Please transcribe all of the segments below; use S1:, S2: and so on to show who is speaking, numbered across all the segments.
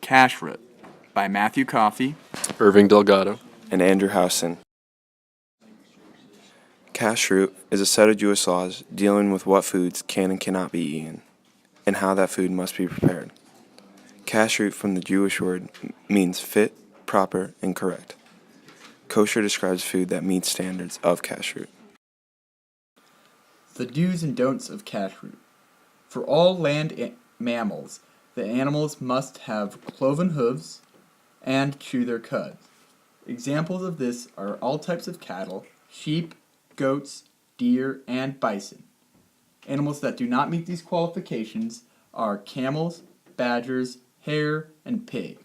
S1: Kashrut by Matthew Coffey,
S2: Irving Delgado,
S3: and Andrew Howson. Kashrut is a set of Jewish laws dealing with what foods can and cannot be eaten, and how that food must be prepared. Kashrut from the Jewish word means fit, proper, and correct. Kosher describes food that meets standards of kashrut.
S1: the do's and don'ts of Kashrut. For all land mammals, the animals must have cloven hooves and chew their cud. Examples of this are all types of cattle, sheep, goats, deer, and bison. Animals that do not meet these qualifications are camels, badgers, hare, and pig.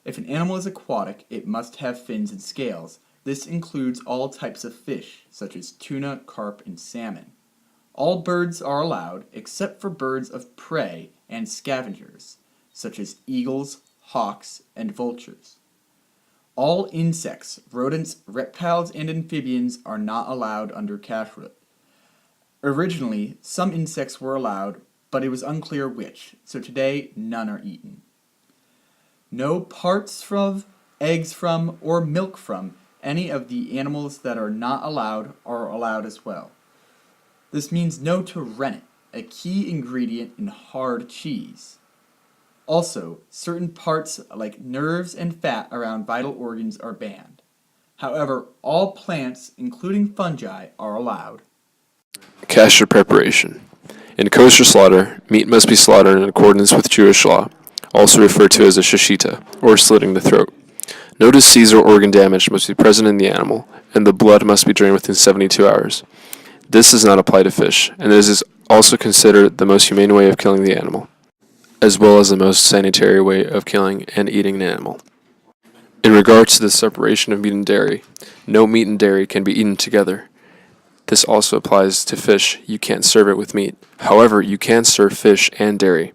S1: If an animal is aquatic, it must have fins and scales. This includes all types of fish, such as tuna, carp, and salmon. All birds are allowed, except for birds of prey and scavengers, such as eagles, hawks, and vultures. All insects, rodents, reptiles, and amphibians are not allowed under Kashrut. Originally, some insects were allowed, but it was unclear which, so today none are eaten. No parts from, eggs from, or milk from any of the animals that are not allowed are allowed as well. This means no to rennet, a key ingredient in hard cheese. Also, certain parts like nerves and fat around vital organs are banned. However, all plants, including fungi, are allowed.
S2: Kasher preparation. In kosher slaughter, meat must be slaughtered in accordance with Jewish law, also referred to as a shashita, or slitting the throat. No disease or organ damage must be present in the animal, and the blood must be drained within 72 hours. This does not apply to fish, and this is also considered the most humane way of killing the animal, as well as the most sanitary way of killing and eating an animal. In regards to the separation of meat and dairy, no meat and dairy can be eaten together. This also applies to fish. You can't serve it with meat. However, you can serve fish and dairy.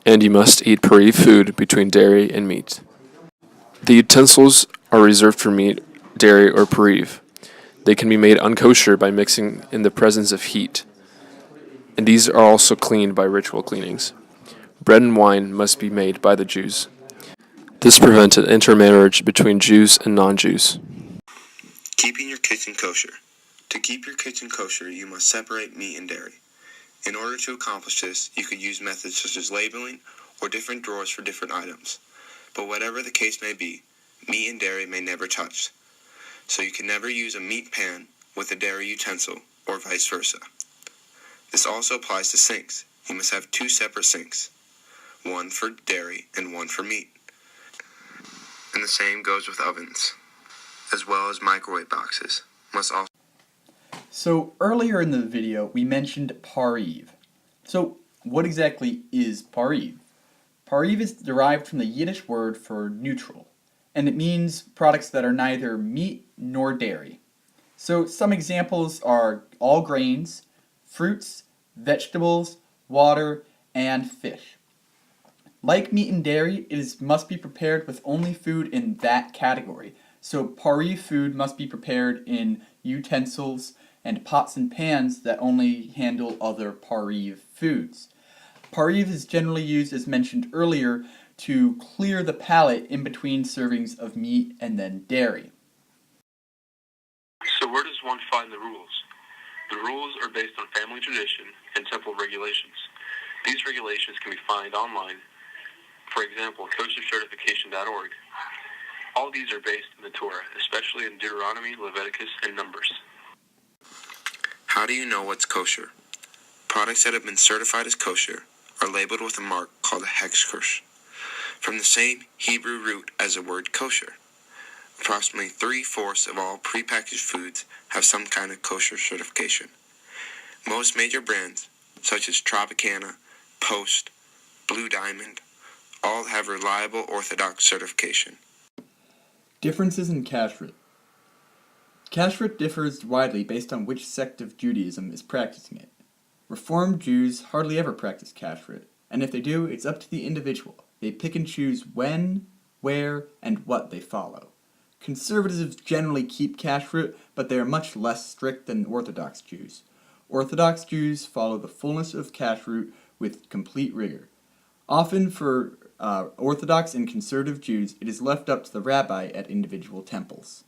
S2: And you must eat pari food between dairy and meat. The utensils are reserved for meat, dairy, or pariv. They can be made unkosher by mixing in the presence of heat, and these are also cleaned by ritual cleanings. Bread and wine must be made by the Jews. This prevented intermarriage between Jews and non-Jews.
S3: Keeping your kitchen kosher. To keep your kitchen kosher, you must separate meat and dairy. In order to accomplish this, you could use methods such as labeling or different drawers for different items. But whatever the case may be, meat and dairy may never touch. So you can never use a meat pan with a dairy utensil, or vice versa. This also applies to sinks. You must have two separate sinks, one for dairy and one for meat. And the same goes with ovens, as well as microwave boxes.
S1: So earlier in the video, we mentioned pariv. So what exactly is pariv? Pariv is derived from the Yiddish word for neutral, and it means products that are neither meat nor dairy. So some examples are all grains, fruits, vegetables, water, and fish. Like meat and dairy, it must be prepared with only food in that category. So pariv food must be prepared in utensils and pots and pans that only handle other pariv foods. Pariv is generally used, as mentioned earlier, to clear the palate in between servings of meat and then dairy.
S4: So where does one find the rules? The rules are based on family tradition and temple regulations. These regulations can be found online, for example, koshercertification.org. All these are based in the Torah, especially in Deuteronomy, Leviticus, and Numbers.
S3: How do you know what's kosher? Products that have been certified as kosher are labeled with a mark called a hexkirsch, from the same Hebrew root as the word kosher. Approximately 3/4 of all prepackaged foods have some kind of kosher certification. Most major brands, such as Tropicana, Post, Blue Diamond, all have reliable Orthodox certification.
S1: Differences in Kashrut. Kashrut differs widely based on which sect of Judaism is practicing it. Reformed Jews hardly ever practice Kashrut, and if they do, it's up to the individual. They pick and choose when, where, and what they follow. Conservatives generally keep Kashrut, but they are much less strict than Orthodox Jews. Orthodox Jews follow the fullness of Kashrut with complete rigor. Often for Orthodox and conservative Jews, it is left up to the rabbi at individual temples.